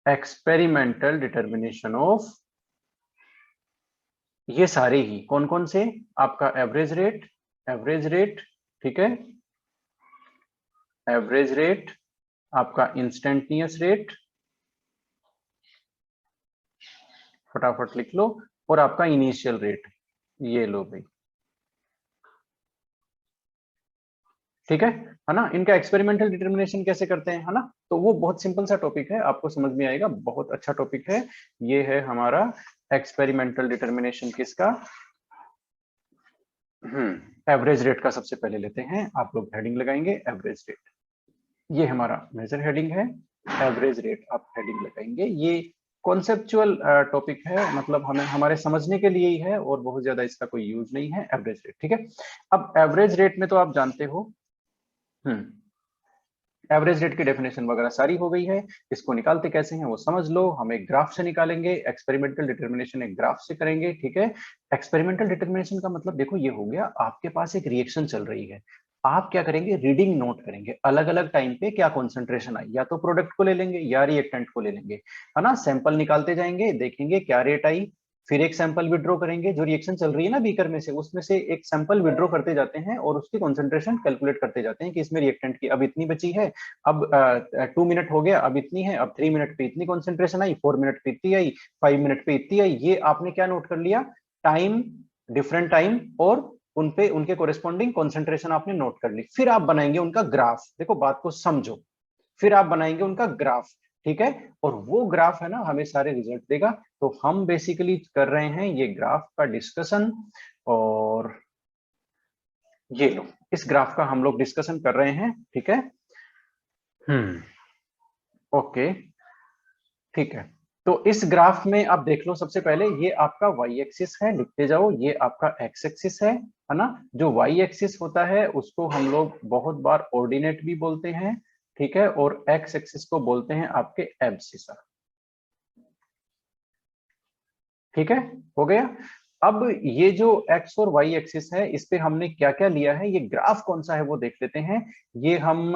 Experimental determination of, ये सारे ही कौन कौन से, आपका एवरेज रेट, ठीक है, एवरेज रेट, आपका इंस्टेंटेनियस रेट, फटाफट लिख लो, और आपका इनिशियल रेट, ये लो भाई, ठीक है ना। इनका एक्सपेरिमेंटल डिटर्मिनेशन कैसे करते हैं, है ना, तो वो बहुत सिंपल सा टॉपिक है, आपको समझ में आएगा, बहुत अच्छा टॉपिक है। ये है हमारा एक्सपेरिमेंटल डिटर्मिनेशन किसका, एवरेज रेट का। सबसे पहले लेते हैं, आप लोग हेडिंग लगाएंगे एवरेज रेट, ये हमारा मेजर हेडिंग है, एवरेज रेट आप हेडिंग लगाएंगे। ये कॉन्सेप्चुअल टॉपिक है, मतलब हमें हमारे समझने के लिए ही है, और बहुत ज्यादा इसका कोई यूज नहीं है, एवरेज रेट, ठीक है। अब एवरेज रेट में तो आप जानते हो, एवरेज रेट की डेफिनेशन वगैरह सारी हो गई है, इसको निकालते कैसे हैं वो समझ लो। हम एक ग्राफ से निकालेंगे, एक्सपेरिमेंटल डिटर्मिनेशन एक ग्राफ से करेंगे, ठीक है। एक्सपेरिमेंटल डिटर्मिनेशन का मतलब देखो ये हो गया, आपके पास एक रिएक्शन चल रही है, आप क्या करेंगे, रीडिंग नोट करेंगे, अलग अलग टाइम पे क्या कॉन्सेंट्रेशन आई, या तो प्रोडक्ट को ले लेंगे या रिएक्टेंट को ले लेंगे, है ना। सैंपल निकालते जाएंगे, देखेंगे क्या रेट आई, फिर एक सैंपल विड्रॉ करेंगे, जो रिएक्शन चल रही है ना बीकर में से, उसमें से एक सैंपल विड्रॉ करते जाते हैं और उसकी कॉन्सेंट्रेशन कैलकुलेट करते जाते हैं कि इसमें रिएक्टेंट की अब इतनी बची है, अब 2 मिनट हो गया, अब इतनी है, अब 3 मिनट पे इतनी कॉन्सेंट्रेशन आई, 4 मिनट पे इतनी आई, 5 मिनट पे इतनी आई। ये आपने क्या नोट कर लिया, टाइम, डिफरेंट टाइम, और उनपे उनके कोरेस्पॉन्डिंग कॉन्सेंट्रेशन आपने नोट कर ली। फिर आप बनाएंगे उनका ग्राफ, देखो बात को समझो, फिर आप बनाएंगे उनका ग्राफ, ठीक है। और वो ग्राफ है ना हमें सारे रिजल्ट देगा। तो हम बेसिकली कर रहे हैं ये ग्राफ का डिस्कशन, और ये लो, इस ग्राफ का हम लोग डिस्कशन कर रहे हैं, ठीक है। ओके, ठीक है। तो इस ग्राफ में आप देख लो, सबसे पहले ये आपका वाई एक्सिस है, लिखते जाओ, ये आपका एक्स एक्सिस है ना। जो वाई एक्सिस होता है उसको हम लोग बहुत बार ऑर्डिनेट भी बोलते हैं, ठीक है, और एक्स एक्सिस को बोलते हैं आपके एब्सिसा, ठीक है, हो गया। अब ये जो एक्स और वाई एक्सिस है, इस पे हमने क्या क्या लिया है, ये ग्राफ कौन सा है वो देख लेते हैं। ये हम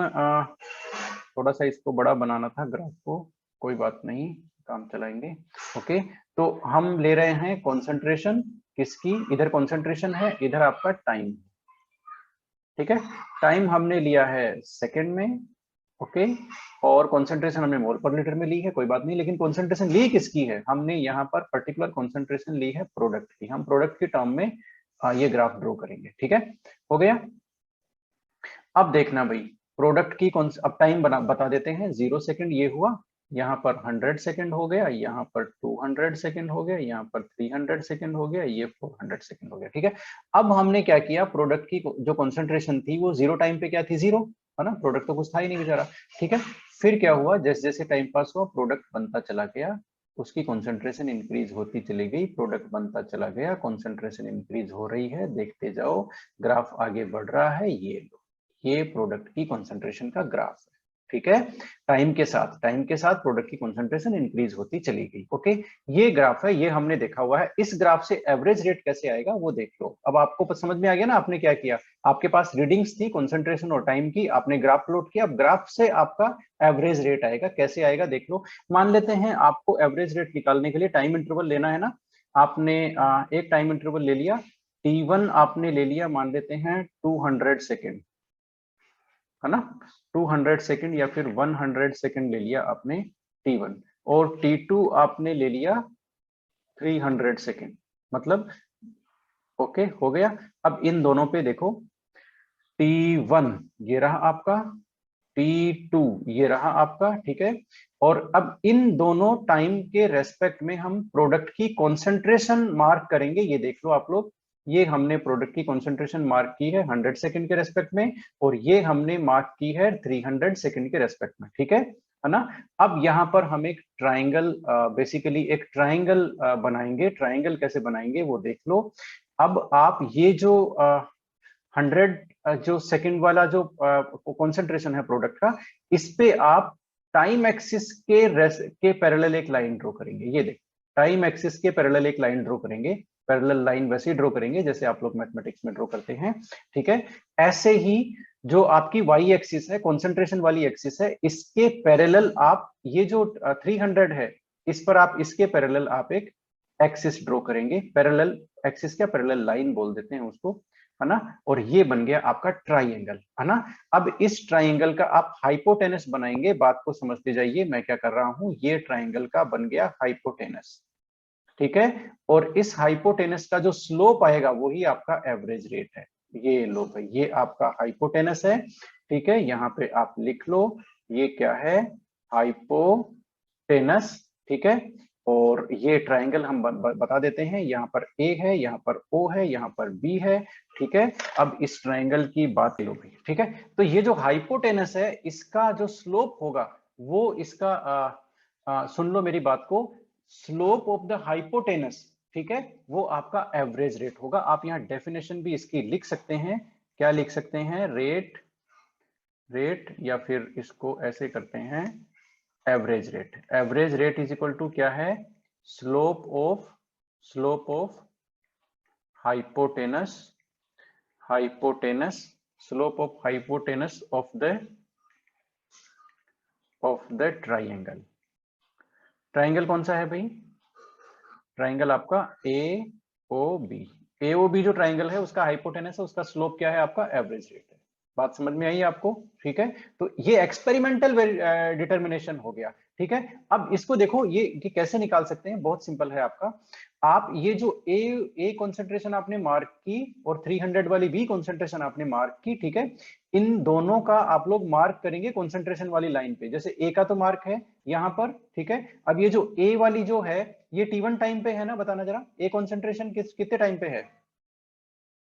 थोड़ा सा इसको बड़ा बनाना था ग्राफ को, कोई बात नहीं, काम चलाएंगे। ओके, तो हम ले रहे हैं कॉन्सेंट्रेशन किसकी, इधर कॉन्सेंट्रेशन है, इधर आपका टाइम, ठीक है। टाइम हमने लिया है सेकंड में, ओके, और कॉन्सेंट्रेशन हमने मोल पर लीटर में ली है, कोई बात नहीं, लेकिन कॉन्सेंट्रेशन ली किसकी है, हमने यहाँ पर पर्टिकुलर कॉन्सेंट्रेशन ली है प्रोडक्ट की। हम प्रोडक्ट की टर्म में ये ग्राफ ड्रॉ करेंगे, ठीक है, हो गया। अब देखना भाई, प्रोडक्ट की कौन, अब टाइम बता देते हैं, 0 सेकंड ये हुआ, यहाँ पर 100 सेकंड हो गया, यहाँ पर 200 सेकंड हो गया, यहाँ पर 300 सेकंड हो गया, ये 400 सेकंड हो गया, ठीक है। अब हमने क्या किया, प्रोडक्ट की जो कॉन्सेंट्रेशन थी वो 0 टाइम पे क्या थी, 0, है ना, प्रोडक्ट तो कुछ था ही नहीं बेचारा, ठीक है। फिर क्या हुआ, जैसे जैसे टाइम पास हुआ, प्रोडक्ट बनता चला गया, उसकी कॉन्सेंट्रेशन इंक्रीज होती चली गई, प्रोडक्ट बनता चला गया, कॉन्सेंट्रेशन इंक्रीज हो रही है, देखते जाओ, ग्राफ आगे बढ़ रहा है, ये लो, ये प्रोडक्ट की कॉन्सेंट्रेशन का ग्राफ है, ठीक है। टाइम के साथ प्रोडक्ट की कॉन्सेंट्रेशन इंक्रीज होती चली गई, ओके। ये ग्राफ है, ये हमने देखा हुआ है। इस ग्राफ से एवरेज रेट कैसे आएगा वो देख लो। अब आपको समझ में आ गया ना, आपने क्या किया, आपके पास रीडिंग्स थी कॉन्सेंट्रेशन और टाइम की, आपने ग्राफ प्लॉट किया, अब ग्राफ से आपका एवरेज रेट आएगा, कैसे आएगा देख लो। मान लेते हैं आपको एवरेज रेट निकालने के लिए टाइम इंटरवल लेना है ना, आपने एक टाइम इंटरवल ले लिया, T1 आपने ले लिया, मान लेते हैं 200 सेकेंड, है ना, 200 सेकेंड या फिर 100 सेकेंड ले लिया आपने T1, और T2 आपने ले लिया 300 सेकेंड, मतलब ओके, हो गया। अब इन दोनों पे देखो, T1 ये रहा आपका, T2 ये रहा आपका, ठीक है। और अब इन दोनों टाइम के रेस्पेक्ट में हम प्रोडक्ट की कॉन्सेंट्रेशन मार्क करेंगे, ये देख लो आप लोग, ये हमने प्रोडक्ट की कॉन्सेंट्रेशन मार्क की है 100 सेकेंड के रेस्पेक्ट में, और ये हमने मार्क की है 300 सेकेंड के रेस्पेक्ट में, ठीक है ना। अब यहाँ पर हम एक ट्राइंगल, बेसिकली एक ट्राइंगल बनाएंगे। ट्राइंगल कैसे बनाएंगे वो देख लो। अब आप ये जो 100 जो सेकंड वाला जो कॉन्सेंट्रेशन है प्रोडक्ट का, इस पे आप टाइम एक्सिस के पैरेलल एक लाइन ड्रॉ करेंगे, ये देख, टाइम एक्सिस के पैरेलल एक लाइन ड्रॉ करेंगे, पैरेलल लाइन वैसे ही ड्रॉ करेंगे जैसे आप लोग मैथमेटिक्स में ड्रॉ करते हैं, ठीक है। ऐसे ही जो आपकी वाई एक्सिस है, कॉन्सेंट्रेशन वाली एक्सिस है, इसके पैरेलल आप ये जो 300 है, इस पर आप इसके पैरेलल आप एक एक्सिस ड्रॉ करेंगे। पैरेलल एक्सिस क्या, पैरेलल लाइन बोल देते हैं उसको, है ना। और ये बन गया आपका ट्राइंगल, है ना। अब इस ट्राइंगल का आप हाइपोटेनस बनाएंगे, बात को समझते जाइए मैं क्या कर रहा हूं। ये ट्राइंगल का बन गया हाइपोटेनस, ठीक है। और इस हाइपोटेनस का जो स्लोप आएगा वही आपका एवरेज रेट है। ये लो भाई, ये आपका हाइपोटेनस है, ठीक है। यहाँ पे आप लिख लो, ये क्या है, हाइपोटेनस, ठीक है। और ये ट्राइंगल हम बता देते हैं, यहाँ पर ए है, यहाँ पर ओ है, यहाँ पर बी है, ठीक है। अब इस ट्राइंगल की बात लो भाई, ठीक है। तो ये जो हाइपोटेनस है, इसका जो स्लोप होगा वो इसका सुन लो मेरी बात को, स्लोप ऑफ द हाइपोटेनस, ठीक है, वो आपका एवरेज रेट होगा। आप यहाँ डेफिनेशन भी इसकी लिख सकते हैं, क्या लिख सकते हैं, रेट या फिर इसको ऐसे करते हैं, average rate. Average rate is equal to क्या है, slope of hypotenuse, slope of hypotenuse of the triangle. Triangle कौन सा है भाई, ट्राइंगल आपका ए ओ बी जो ट्राइंगल है उसका हाइपोटेनस है, उसका स्लोप क्या है, आपका एवरेज रेट है। बात समझ में आई आपको, ठीक है। तो ये एक्सपेरिमेंटल डिटर्मिनेशन हो गया, ठीक है। अब इसको देखो, ये कैसे निकाल सकते हैं, बहुत सिंपल है आपका। आप ये जो ए कॉन्सेंट्रेशन आपने मार्क की और 300 वाली बी कॉन्सेंट्रेशन आपने मार्क की, ठीक है। इन दोनों का आप लोग मार्क करेंगे कॉन्सेंट्रेशन वाली लाइन पे। जैसे ए का तो मार्क है यहाँ पर, ठीक है। अब ये जो ए वाली जो है, ये T1 टाइम पे है ना, बताना जरा, ए कॉन्सेंट्रेशन कितने टाइम पे है,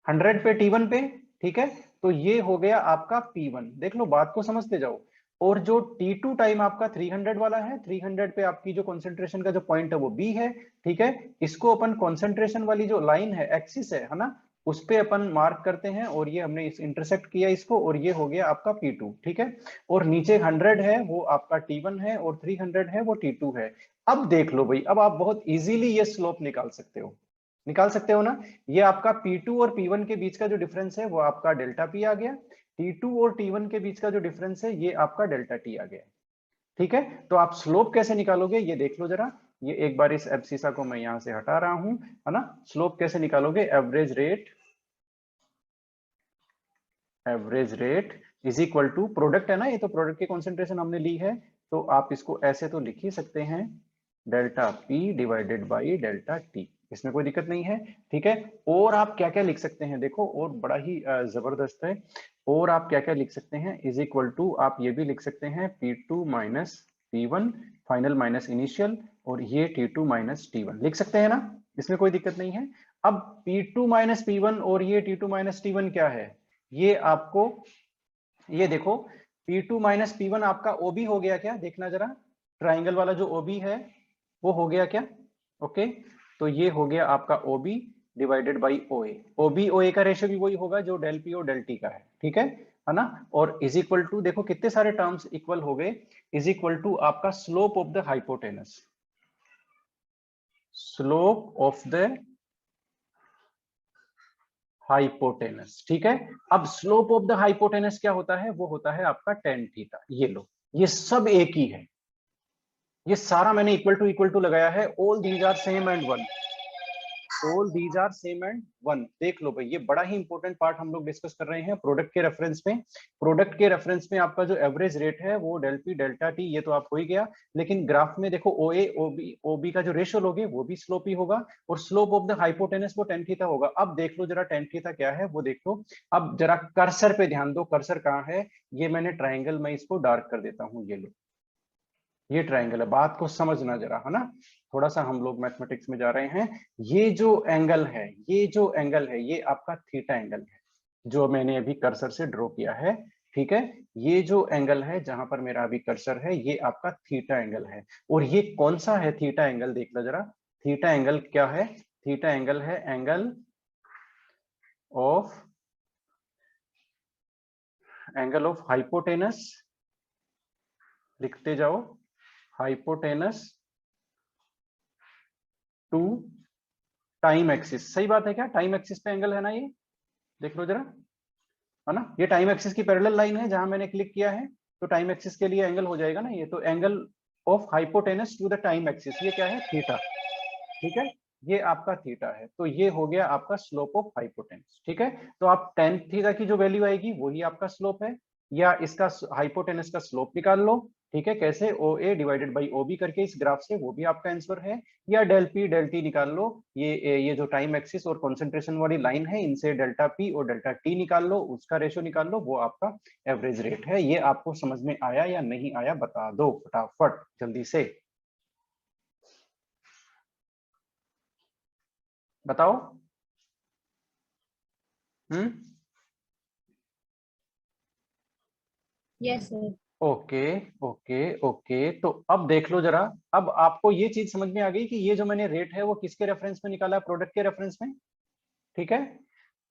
100 पे, T1 पे, ठीक है। तो ये हो गया आपका P1, देख लो, बात को समझते जाओ। और जो T2 टाइम आपका 300 वाला है, 300 पे आपकी जो कॉन्सेंट्रेशन का जो पॉइंट है वो B है, ठीक है। इसको अपन कॉन्सेंट्रेशन वाली जो लाइन है, एक्सिस है ना, उस पे अपन मार्क करते हैं, और ये हमने इस इंटरसेक्ट किया इसको, और ये हो गया आपका P2, ठीक है। और नीचे 100 है वो आपका T1 है, और 300 है वो T2 है। अब देख लो भाई, अब आप बहुत इजीली ये स्लोप निकाल सकते हो ना। ये आपका P2 और P1 के बीच का जो डिफरेंस है वो आपका डेल्टा P आ गया, T2 और T1 के बीच का जो डिफरेंस है ये आपका डेल्टा T आ गया, ठीक है। तो आप स्लोप कैसे निकालोगे ये देख लो जरा। ये एक बार इस एब्सिसा को मैं यहां से हटा रहा हूं, है ना। स्लोप कैसे निकालोगे, average rate is equal to, product है ना ये, तो प्रोडक्ट की कॉन्सेंट्रेशन हमने ली है, तो आप इसको ऐसे तो लिख ही सकते हैं, delta P divided by delta T, इसमें कोई दिक्कत नहीं है, ठीक है। और आप क्या क्या लिख सकते हैं, देखो, और बड़ा ही जबरदस्त है। और आप क्या क्या लिख सकते हैं, इज इक्वल टू, आप ये भी लिख सकते हैं P2 minus P1 final minus initial, और ये T2 माइनस T1 लिख सकते हैं ना, इसमें कोई दिक्कत नहीं है। अब P2 माइनस P1 और ये T2 माइनस T1 क्या है, ये आपको, ये देखो, P2 माइनस P1 आपका OB हो गया क्या, देखना जरा, ट्राइंगल वाला जो OB है वो हो गया क्या, ओके। तो ये हो गया आपका OB divided by OA। OB OA का रेशियो भी वही होगा जो डेल P और डेल T का है, ठीक है ना। और इज इक्वल टू, देखो कितने सारे टर्म्स इक्वल हो गए, इज इक्वल टू आपका slope of the hypotenuse, slope of the hypotenuse, ठीक है। अब स्लोप ऑफ द हाइपोटेनस क्या होता है, वो होता है आपका टेन थीटा। ये लो, ये सब एक ही है, ये सारा मैंने इक्वल टू लगाया है, all these are same and one, all these are same and one. देख लो भाई, ये बड़ा ही इंपॉर्टेंट पार्ट हम लोग डिस्कस कर रहे हैं प्रोडक्ट के रेफरेंस में। प्रोडक्ट के रेफरेंस में आपका जो एवरेज रेट है वो डेल पी डेल्टा टी, ये तो आप हो ही गया। लेकिन ग्राफ में देखो, ओए ओबी का जो रेशियो लोगे वो भी स्लोप ही होगा, और स्लोप ऑफ द हाइपोटेनस वो टेन थीटा होगा। अब देख लो जरा टेन थीटा क्या है वो देख लो। अब जरा कर्सर पे ध्यान दो, कर्सर कहाँ है, ये मैंने ट्राइंगल में इसको डार्क कर देता हूँ, ये लो, ये ट्राइंगल है, बात को समझना जरा, है ना। थोड़ा सा हम लोग मैथमेटिक्स में जा रहे हैं। ये जो एंगल है, ये जो एंगल है, ये आपका थीटा एंगल है, जो मैंने अभी कर्सर से ड्रॉ किया है, ठीक है। ये जो एंगल है जहां पर मेरा अभी कर्सर है, ये आपका थीटा एंगल है। और ये कौन सा है थीटा एंगल, देख लो जरा। थीटा एंगल क्या है, थीटा एंगल है एंगल ऑफ हाइपोटेनस, लिखते जाओ, हाइपोटेनस टू टाइम एक्सिस, सही बात है क्या? टाइम एक्सिस पे एंगल है ना, ये देख लो जरा, है ना? ये टाइम एक्सिस की पैरेलल लाइन है, जहां मैंने क्लिक किया है तो टाइम एक्सिस के लिए एंगल हो जाएगा ना ये, तो angle of hypotenuse to the time axis, ये क्या है? थीटा। ठीक है, ये आपका थीटा है, तो ये हो गया आपका स्लोप ऑफ हाइपोटेनस। ठीक है, तो आप टेन थीटा की जो वैल्यू आएगी वही आपका स्लोप है, या इसका हाइपोटेनस का स्लोप निकाल लो। ठीक है, कैसे? ओ ए डिवाइडेड बाई ओ बी करके इस ग्राफ से, वो भी आपका आंसर है। या डेल पी डेल टी निकाल लो, ये जो टाइम एक्सिस और कंसंट्रेशन वाली लाइन है, इनसे डेल्टा पी और डेल्टा टी निकाल लो, उसका रेशो निकाल लो, वो आपका एवरेज रेट है। ये आपको समझ में आया या नहीं आया बता दो फटाफट जल्दी से, बताओ। Hmm, yes sir. Okay okay okay, तो अब देख लो जरा, अब आपको ये चीज समझ में आ गई कि ये जो मैंने रेट है वो किसके रेफरेंस में निकाला है? प्रोडक्ट के रेफरेंस में। ठीक है,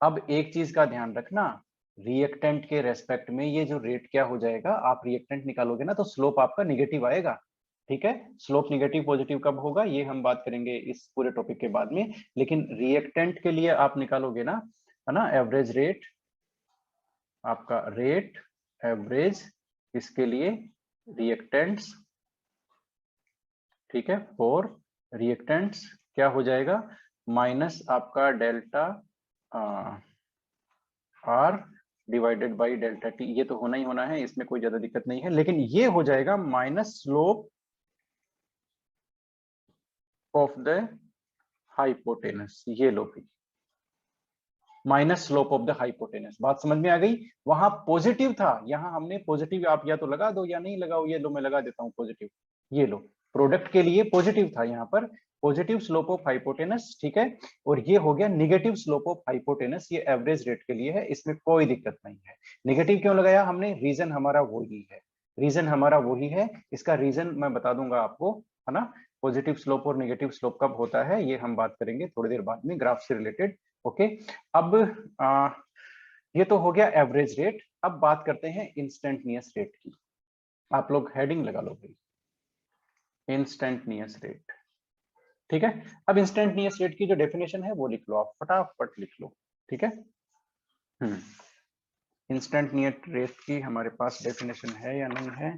अब एक चीज का ध्यान रखना, रिएक्टेंट के रेस्पेक्ट में ये जो रेट क्या हो जाएगा, आप रिएक्टेंट निकालोगे ना तो स्लोप आपका निगेटिव आएगा। ठीक है, स्लोप निगेटिव पॉजिटिव कब होगा ये हम बात करेंगे इस पूरे टॉपिक के बाद में, लेकिन रिएक्टेंट के लिए आप निकालोगे ना, है ना, एवरेज रेट, आपका रेट एवरेज, इसके लिए रिएक्टेंट्स। ठीक है, फॉर रिएक्टेंट्स क्या हो जाएगा? माइनस आपका delta R divided by delta T, ये तो होना ही होना है, इसमें कोई ज्यादा दिक्कत नहीं है, लेकिन ये हो जाएगा minus slope of the hypotenuse, ये लो भाई, minus slope of the hypotenuse. बात समझ में आ गई? वहां पॉजिटिव था, यहाँ हमने पॉजिटिव, आप या तो लगा दो या नहीं लगाओ, ये लो मैं लगा देता हूं पॉजिटिव, ये लो, प्रोडक्ट के लिए पॉजिटिव था यहाँ पर, पॉजिटिव स्लोप ऑफ हाइपोटेनस। ठीक है, और ये हो गया निगेटिव स्लोप ऑफ हाइपोटेनस, ये एवरेज रेट के लिए है, इसमें कोई दिक्कत नहीं है। निगेटिव क्यों लगाया हमने? रीजन हमारा वही है, रीजन हमारा वही है, इसका रीजन मैं बता दूंगा आपको, है ना। पॉजिटिव स्लोप और नेगेटिव स्लोप कब होता है ये हम बात करेंगे थोड़ी देर बाद में, ग्राफ से रिलेटेड। ओके, अब ये तो हो गया एवरेज रेट। अब बात करते हैं इंस्टेंटनियस रेट की, आप लोग हेडिंग लगा लो भाई, इंस्टेंटनियस रेट। ठीक है, अब इंस्टेंटनियस रेट की जो डेफिनेशन है वो लिख लो, आप फटाफट लिख लो। ठीक है, इंस्टेंटनियस रेट की हमारे पास डेफिनेशन है या नहीं है?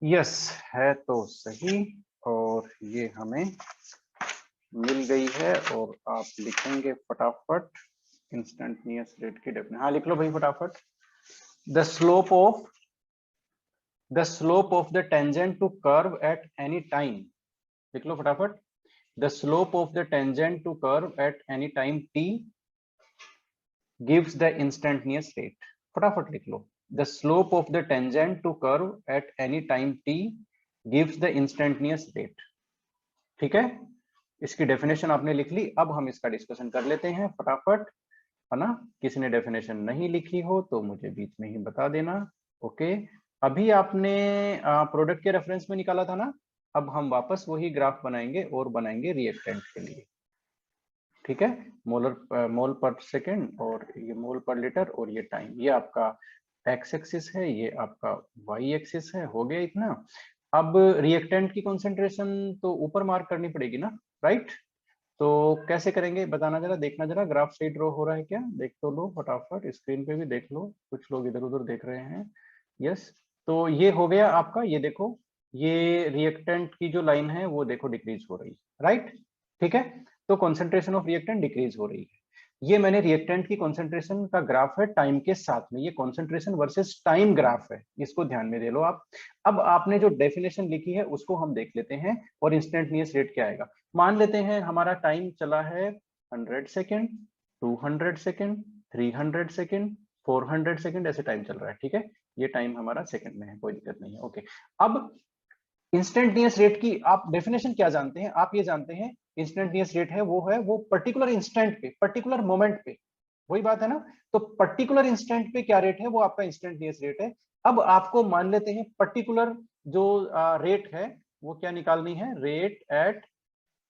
यस है तो सही, और ये हमें मिल गई है, और आप लिखेंगे फटाफट इंस्टेंटनियस रेट की डेफिनेशन। हाँ लिख लो भाई फटाफट। The slope of the tangent to curve at any time, लिख लो फटाफट। The slope of the tangent to curve at any time t gives the instantaneous rate, फटाफट लिख लो। The slope of the tangent to curve at any time t gives the instantaneous rate। ठीक है, इसकी definition आपने लिख ली, अब हम इसका डिस्कशन कर लेते हैं फटाफट, है ना। किसी ने डेफिनेशन नहीं लिखी हो तो मुझे बीच में ही बता देना। ओके, अभी आपने प्रोडक्ट के रेफरेंस में निकाला था ना, अब हम वापस वही ग्राफ बनाएंगे और बनाएंगे रिएक्टेंट के लिए। ठीक है, मोल पर सेकेंड, और ये मोल पर लीटर, और ये टाइम, ये आपका एक्स एक्सिस है, ये आपका वाई एक्सिस है, हो गया इतना। अब रिएक्टेंट की कॉन्सेंट्रेशन तो ऊपर मार्क करनी पड़ेगी ना, राइट? तो कैसे करेंगे बताना जरा, देखना जरा, ग्राफ सही ड्रॉ हो रहा है क्या, देख तो लो फटाफट, स्क्रीन पे भी देख लो, कुछ लोग इधर उधर देख रहे हैं। यस, तो ये हो गया आपका, ये देखो, ये रिएक्टेंट की जो लाइन है वो देखो डिक्रीज हो रही है, राइट? ठीक है, तो कॉन्सेंट्रेशन ऑफ रिएक्टेंट डिक्रीज हो रही है। ये मैंने रिएक्टेंट की कॉन्सेंट्रेशन का ग्राफ है टाइम के साथ में, ये कॉन्सेंट्रेशन वर्सेस टाइम ग्राफ है, इसको ध्यान में दे लो आप। अब आपने जो डेफिनेशन लिखी है उसको हम देख लेते हैं, और इंस्टेंटनियस रेट क्या आएगा। मान लेते हैं हमारा टाइम चला है 100 सेकेंड, 200 सेकेंड, 300 सेकेंड, 400 सेकेंड, ऐसे टाइम चल रहा है। ठीक है, ये टाइम हमारा सेकंड में है, कोई दिक्कत नहीं है। ओके, अब इंस्टेंटेनियस रेट की आप डेफिनेशन क्या जानते हैं? आप ये जानते हैं इंस्टेंटेनियस रेट है वो पर्टिकुलर इंस्टेंट पे, पर्टिकुलर मोमेंट पे, वही बात है ना। तो पर्टिकुलर इंस्टेंट पे क्या रेट है, वो आपका इंस्टेंटेनियस रेट है। अब आपको मान लेते हैं पर्टिकुलर जो रेट है वो क्या निकालनी है, रेट एट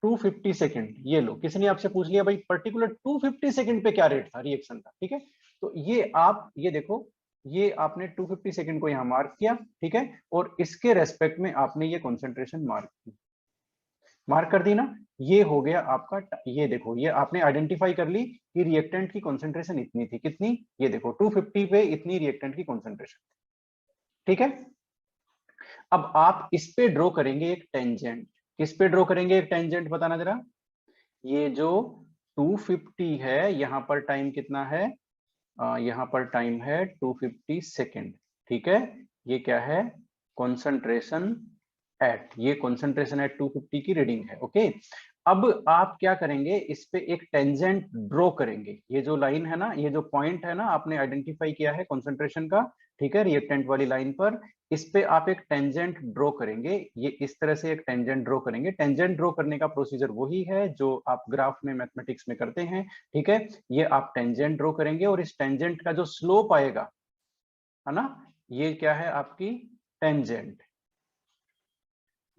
250 सेकंड। ये लो, किसी ने आपसे पूछ लिया भाई पर्टिकुलर 250 सेकंड पे क्या रेट था रिएक्शन का, ठीक है, तो ये आप ये देखो, ये आपने 250 सेकंड को यहां मार्क किया, ठीक है, और इसके रेस्पेक्ट में आपने ये कॉन्सेंट्रेशन मार्क की। मार्क कर दी ना, ये हो गया आपका, ये देखो ये आपने आइडेंटिफाई कर ली कि रिएक्टेंट की कॉन्सेंट्रेशन इतनी थी, कितनी, ये देखो 250 पे इतनी रिएक्टेंट की कॉन्सेंट्रेशन, ठीक है। अब आप इस पे ड्रॉ करेंगे एक टेंजेंट, किस पे ड्रॉ करेंगे एक टेंजेंट बताना जरा। ये जो 250 है यहाँ पर टाइम कितना है, यहाँ पर टाइम है 250 सेकेंड, ठीक है। ये क्या है, कॉन्सेंट्रेशन एट, ये कॉन्सेंट्रेशन एट 250 की रीडिंग है, ओके। अब आप क्या करेंगे, इस पे एक टेंजेंट ड्रॉ करेंगे, ये जो लाइन है ना, ये जो पॉइंट है ना, आपने आइडेंटिफाई किया है कॉन्सेंट्रेशन का, ठीक है, रिएक्टेंट वाली लाइन पर, इस पे आप एक टेंजेंट ड्रॉ करेंगे, ये इस तरह से एक टेंजेंट ड्रॉ करेंगे। टेंजेंट ड्रॉ करने का प्रोसीजर वही है जो आप ग्राफ में मैथमेटिक्स में करते हैं, ठीक है। ये आप टेंजेंट ड्रॉ करेंगे और इस टेंजेंट का जो स्लोप आएगा, है ना, ये क्या है आपकी टेंजेंट,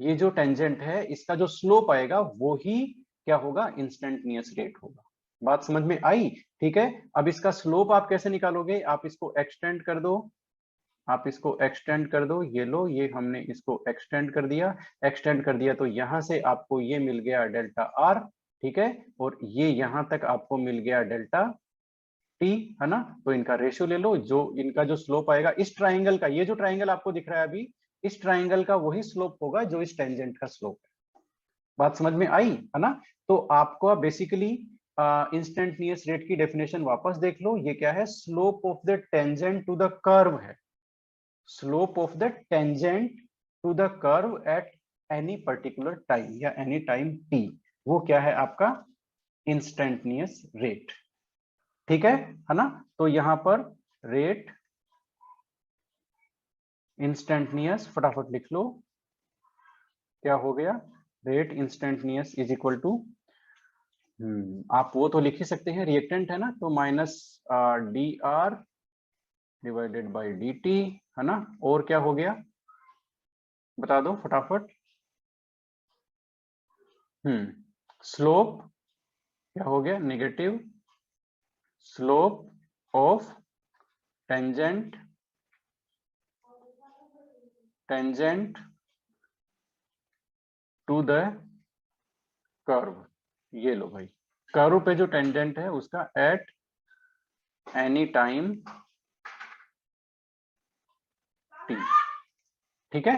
ये जो टेंजेंट है इसका जो स्लोप आएगा वो ही क्या होगा, इंस्टेंटेनियस रेट होगा। बात समझ में आई, ठीक है। अब इसका स्लोप आप कैसे निकालोगे, आप इसको एक्सटेंड कर दो, आप इसको एक्सटेंड कर दो, ये लो, ये हमने इसको एक्सटेंड कर दिया, एक्सटेंड कर दिया तो यहां से आपको ये मिल गया डेल्टा आर, ठीक है, और ये यहां तक आपको मिल गया डेल्टा टी, है ना। तो इनका रेशियो ले लो, जो इनका जो स्लोप आएगा इस ट्राइंगल का, ये जो ट्राइंगल आपको दिख रहा है अभी, इस ट्राइंगल का वही स्लोप होगा जो इस टेंजेंट का स्लोप है। बात समझ में आई, है ना। तो आपको बेसिकली इंस्टेंटेनियस रेट की डेफिनेशन वापस देख लो, ये क्या है, slope of the tangent to the curve है, slope of the tangent to the curve at any particular time या एनी टाइम टी, वो क्या है आपका इंस्टेंटेनियस रेट, ठीक है ना। तो यहां पर रेट इंस्टेंटेनियस, फटाफट लिख लो, क्या हो गया, rate instantaneous is equal to, आप वो तो लिख ही सकते हैं, रिएक्टेंट है ना, तो minus D R divided by D T, है ना। और क्या हो गया बता दो फटाफट, स्लोप क्या हो गया, negative slope of tangent, tangent to the curve, ये लो भाई, कर्व पे जो टेंजेंट है उसका एट एनी टाइम टी, ठीक है,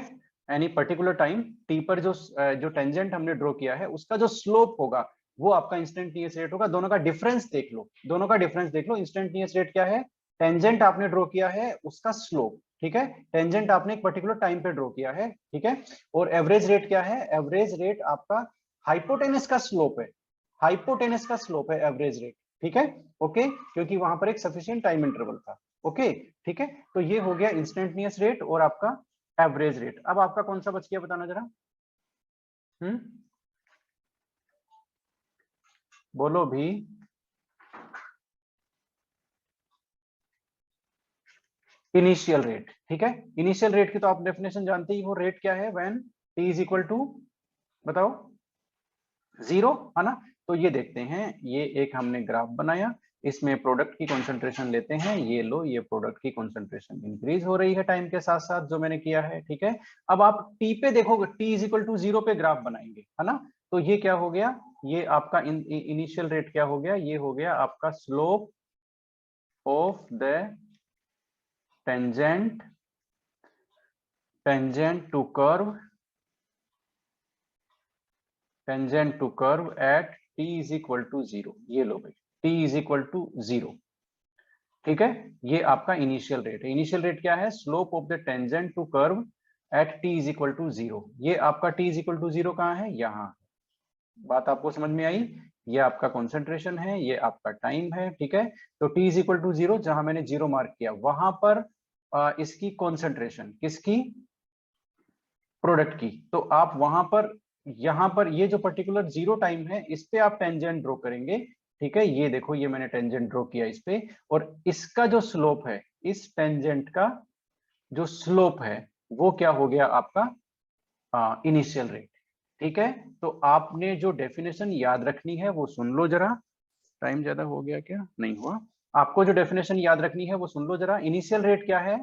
एनी पर्टिकुलर टाइम टी पर जो टेंजेंट हमने ड्रॉ किया है उसका जो स्लोप होगा वो आपका इंस्टेंटेनियस रेट होगा। दोनों का डिफरेंस देख लो, दोनों का डिफरेंस देख लो, इंस्टेंटेनियस रेट क्या है, टेंजेंट आपने ड्रॉ किया है उसका स्लोप, ठीक है, टेंजेंट आपने एक पर्टिकुलर टाइम पे ड्रॉ किया है, ठीक है। और एवरेज रेट क्या है, एवरेज रेट आपका हाइपोटेनस का स्लोप है, हाइपोटेनस का स्लोप है एवरेज रेट, ठीक है, ओके, क्योंकि वहां पर एक सफिशिएंट टाइम इंटरवल था, ओके, ठीक है। तो ये हो गया इंस्टेंटेनियस रेट और आपका एवरेज रेट। अब आपका कौन सा बच गया बताना जरा, बोलो भी, इनिशियल रेट, ठीक है। इनिशियल रेट की तो आप डेफिनेशन जानते ही हो, रेट क्या है, when t is equal to, बताओ, जीरो, है ना। तो ये देखते हैं, ये एक हमने ग्राफ बनाया, इसमें प्रोडक्ट की कॉन्सेंट्रेशन लेते हैं, ये लो, ये प्रोडक्ट की कॉन्सेंट्रेशन इंक्रीज हो रही है टाइम के साथ साथ, जो मैंने किया है, ठीक है। अब आप टी पे देखोगे, t is equal to zero पे ग्राफ बनाएंगे, है ना। तो ये क्या हो गया, ये आपका इनिशियल रेट क्या हो गया, ये हो गया आपका slope of the tangent, tangent to curve, tangent to curve at t is equal to zero, ये लो भाई, t is equal to zero, ठीक है। ये आपका इनिशियल रेट है, इनिशियल रेट क्या है, slope of the tangent to curve at t is equal to zero, ये आपका t is equal to zero कहाँ है, यहाँ, बात आपको समझ में आई। ये आपका कॉन्सेंट्रेशन है, ये आपका टाइम है, ठीक है। तो t is equal to zero, जहां मैंने जीरो मार्क किया वहां पर इसकी कॉन्सेंट्रेशन किसकी, प्रोडक्ट की, तो आप वहां पर, यहां पर ये जो पर्टिकुलर जीरो टाइम है इस पे आप टेंजेंट ड्रॉ करेंगे, ठीक है। ये देखो, ये मैंने टेंजेंट ड्रॉ किया इस पे, और इसका जो स्लोप है, इस टेंजेंट का जो स्लोप है वो क्या हो गया आपका इनिशियल रेट, ठीक है। तो आपने जो डेफिनेशन याद रखनी है वो सुन लो जरा, टाइम ज्यादा हो गया क्या, नहीं हुआ, आपको जो डेफिनेशन याद रखनी है वो सुन लो जरा। इनिशियल रेट क्या है,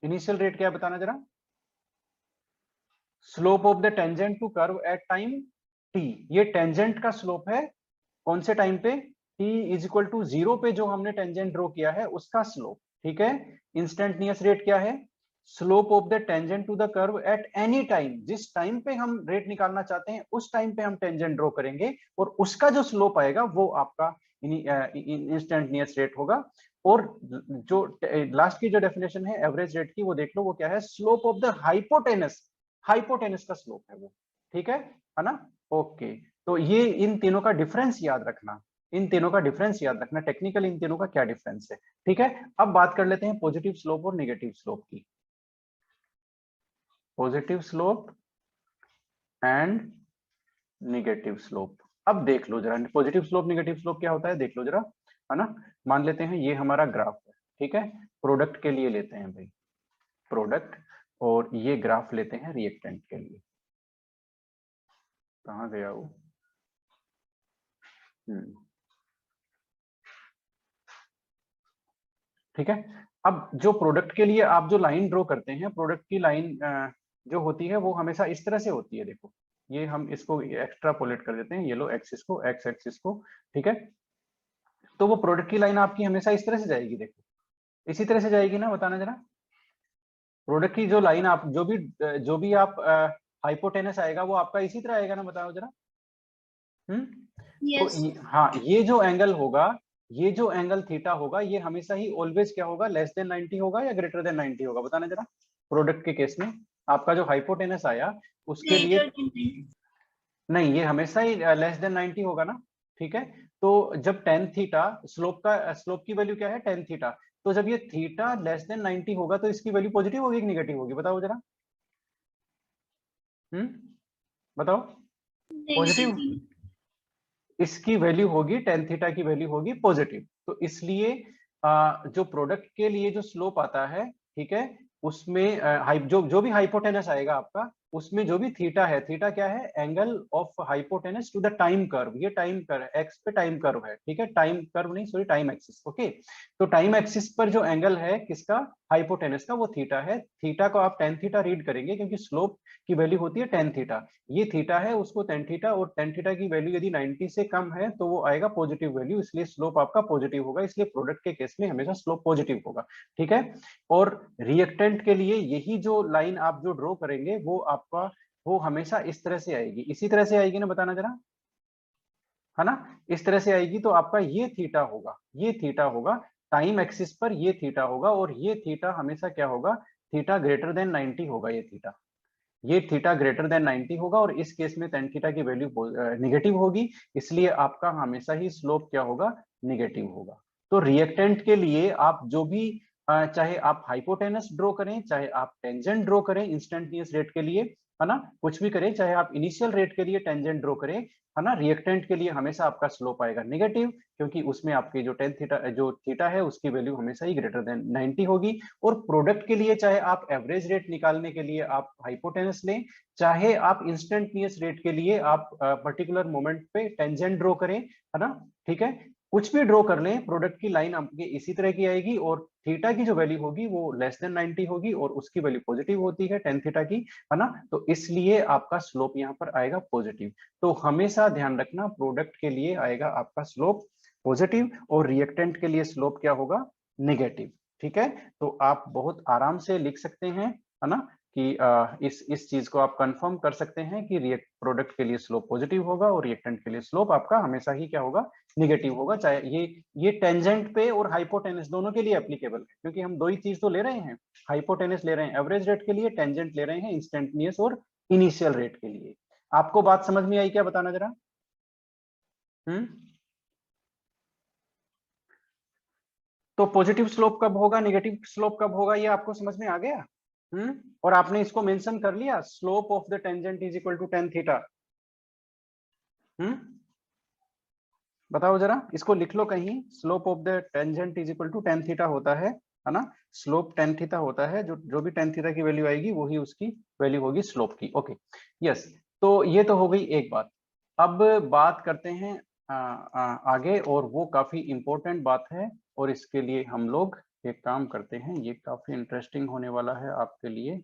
इनिशियल रेट क्या है बताना जरा, slope of the tangent to curve at time t, ये टेंजेंट का स्लोप है। कौन से टाइम पे? t इज इक्वल टू 0 पे जो हमने टेंजेंट ड्रॉ किया है उसका स्लोप। ठीक है, इंस्टेंटेनियस रेट क्या है? Slope of the tangent to the curve at any time, जिस टाइम पे हम रेट निकालना चाहते हैं उस टाइम पे हम टेंजेंट ड्रॉ करेंगे और उसका जो स्लोप आएगा वो आपका इंस्टेंटेनियस रेट होगा। और जो लास्ट की जो डेफिनेशन है एवरेज रेट की वो देख लो, वो क्या है? Slope of the hypotenuse, hypotenuse का स्लोप है वो। ठीक है ना? ओके, तो ये इन तीनों का डिफरेंस याद रखना, इन तीनों का डिफरेंस याद रखना, टेक्निकल इन तीनों का क्या डिफरेंस है। ठीक है, अब बात कर लेते हैं पॉजिटिव स्लोप और नेगेटिव स्लोप की। Positive slope and negative slope. अब देख लो जरा, पॉजिटिव स्लोप नेगेटिव स्लोप क्या होता है, देख लो जरा, है ना? मान लेते हैं ये हमारा ग्राफ है, ठीक है, प्रोडक्ट के लिए लेते हैं भाई, प्रोडक्ट, और ये ग्राफ लेते हैं रिएक्टेंट के लिए। कहाँ गया वो? ठीक है, अब जो प्रोडक्ट के लिए आप जो लाइन ड्रॉ करते हैं, प्रोडक्ट की लाइन जो होती है वो हमेशा इस तरह से होती है। देखो, ये हम इसको एक्स्ट्रापोलेट कर देते हैं, ये लो एक्सिस को, एक्स एक्सिस को। ठीक है, तो वो प्रोडक्ट की लाइन आपकी हमेशा इस तरह से जाएगी। देखो, इसी तरह से जाएगी ना? बताना जरा, प्रोडक्ट की जो लाइन आप जो भी आप हाइपोटेनस आएगा वो आपका इसी तरह आएगा ना? बताओ जरा। Yes. तो हाँ, ये जो एंगल होगा, ये जो एंगल थीटा होगा, ये हमेशा ही ऑलवेज क्या होगा? लेस देन 90 होगा या ग्रेटर देन 90 होगा? बताना जरा। प्रोडक्ट के केस में आपका जो हाइपोटेनस आया उसके लिए Greater than 90. नहीं, ये हमेशा ही लेस देन 90 होगा ना? ठीक है, तो जब टेन थीटा, स्लोप की वैल्यू क्या है? Tan theta. तो जब ये थीटा लेस देन 90 होगा तो इसकी वैल्यू पॉजिटिव होगी कि निगेटिव होगी? बताओ जरा। बताओ। Positive, Negative. इसकी वैल्यू होगी, टेन थीटा की वैल्यू होगी पॉजिटिव। तो इसलिए जो प्रोडक्ट के लिए जो स्लोप आता है, ठीक है, उसमें जो भी हाइपोटेनस आएगा आपका, उसमें जो भी थीटा है, थीटा क्या है? Angle of hypotenuse to the time curve. ये टाइम कर्व, एक्स पे टाइम कर्व है, ठीक है, टाइम कर्व नहीं, सॉरी, टाइम एक्सिस। ओके, तो टाइम एक्सिस पर जो एंगल है किसका? हाइपोटेनस का, वो थीटा है। थीटा को आप टेन थीटा रीड करेंगे क्योंकि स्लोप की वैल्यू होती है टेन थीटा। ये थीटा है, उसको टेन थीटा, और टेन थीटा की वैल्यू यदि 90 से कम है तो वो आएगा पॉजिटिव वैल्यू, इसलिए स्लोप आपका पॉजिटिव होगा। इसलिए प्रोडक्ट के केस में हमेशा स्लोप पॉजिटिव होगा। ठीक है, और रिएक्टेंट के लिए यही जो लाइन आप जो ड्रॉ करेंगे वो आपका, वो हमेशा इस तरह से आएगी, इसी तरह से आएगी ना? बताना जरा, है ना? इस तरह से आएगी। तो आपका ये थीटा होगा, ये थीटा होगा टाइम एक्सिस पर, ये थीटा होगा, और ये थीटा हमेशा क्या होगा? थीटा ग्रेटर देन 90 होगा। ये थीटा ग्रेटर देन 90 होगा, और इस केस में टेन थीटा की वैल्यू निगेटिव होगी, इसलिए आपका हमेशा ही स्लोप क्या होगा? निगेटिव होगा। तो रिएक्टेंट के लिए आप जो भी चाहे आप हाइपोटेनस ड्रॉ करें, चाहे आप टेंजेंट ड्रॉ करें इंस्टेंटेनियस रेट के लिए, है ना, कुछ भी करें, चाहे आप इनिशियल रेट के लिए टेंजेंट ड्रॉ करें, है ना, रिएक्टेंट के लिए हमेशा आपका स्लोप आएगा निगेटिव, क्योंकि उसमें आपकी जो टेन थीटा, जो थीटा है, उसकी वैल्यू हमेशा ही ग्रेटर देन 90 होगी। और प्रोडक्ट के लिए चाहे आप एवरेज रेट निकालने के लिए आप हाइपोटेनस लें, चाहे आप इंस्टेंटेनियस रेट के लिए आप पर्टिकुलर मोमेंट पे टेंजेंट ड्रॉ करें, है ना, ठीक है, कुछ भी ड्रॉ कर लें, प्रोडक्ट की लाइन आपकी इसी तरह की आएगी, और थीटा की जो वैल्यू होगी वो लेस देन 90 होगी, और उसकी वैल्यू पॉजिटिव होती है टेन थीटा की, है ना, तो इसलिए आपका स्लोप यहाँ पर आएगा पॉजिटिव। तो हमेशा ध्यान रखना, प्रोडक्ट के लिए आएगा आपका स्लोप पॉजिटिव, और रिएक्टेंट के लिए स्लोप क्या होगा? निगेटिव। ठीक है, तो आप बहुत आराम से लिख सकते हैं, है ना, कि इस चीज को आप कंफर्म कर सकते हैं कि प्रोडक्ट के लिए स्लोप पॉजिटिव होगा, और रिएक्टेंट के लिए स्लोप आपका हमेशा ही क्या होगा? निगेटिव होगा। चाहे ये टेंजेंट पे और हाइपोटेनस दोनों के लिए एप्लीकेबल है, क्योंकि हम दो ही चीज तो ले रहे हैं, हाइपोटेनस ले रहे हैं एवरेज रेट के लिए, टेंजेंट ले रहे हैं इंस्टेंटेनियस और इनिशियल रेट के लिए। आपको बात समझ में आई क्या? बताना जरा। तो पॉजिटिव स्लोप कब होगा, नेगेटिव स्लोप कब होगा, ये आपको समझ में आ गया? और आपने इसको मेंशन कर लिया, slope of the tangent is equal to tan theta. बताओ जरा, इसको लिख लो कहीं, slope of the tangent is equal to tan theta होता है ना? स्लोप टेन थीटा होता है, जो भी टेन थीटा की वैल्यू आएगी वही उसकी वैल्यू होगी स्लोप की। ओके, यस, तो ये तो हो गई एक बात। अब बात करते हैं आगे, और वो काफी इंपॉर्टेंट बात है, और इसके लिए हम लोग एक काम करते हैं, ये काफी इंटरेस्टिंग होने वाला है आपके लिए।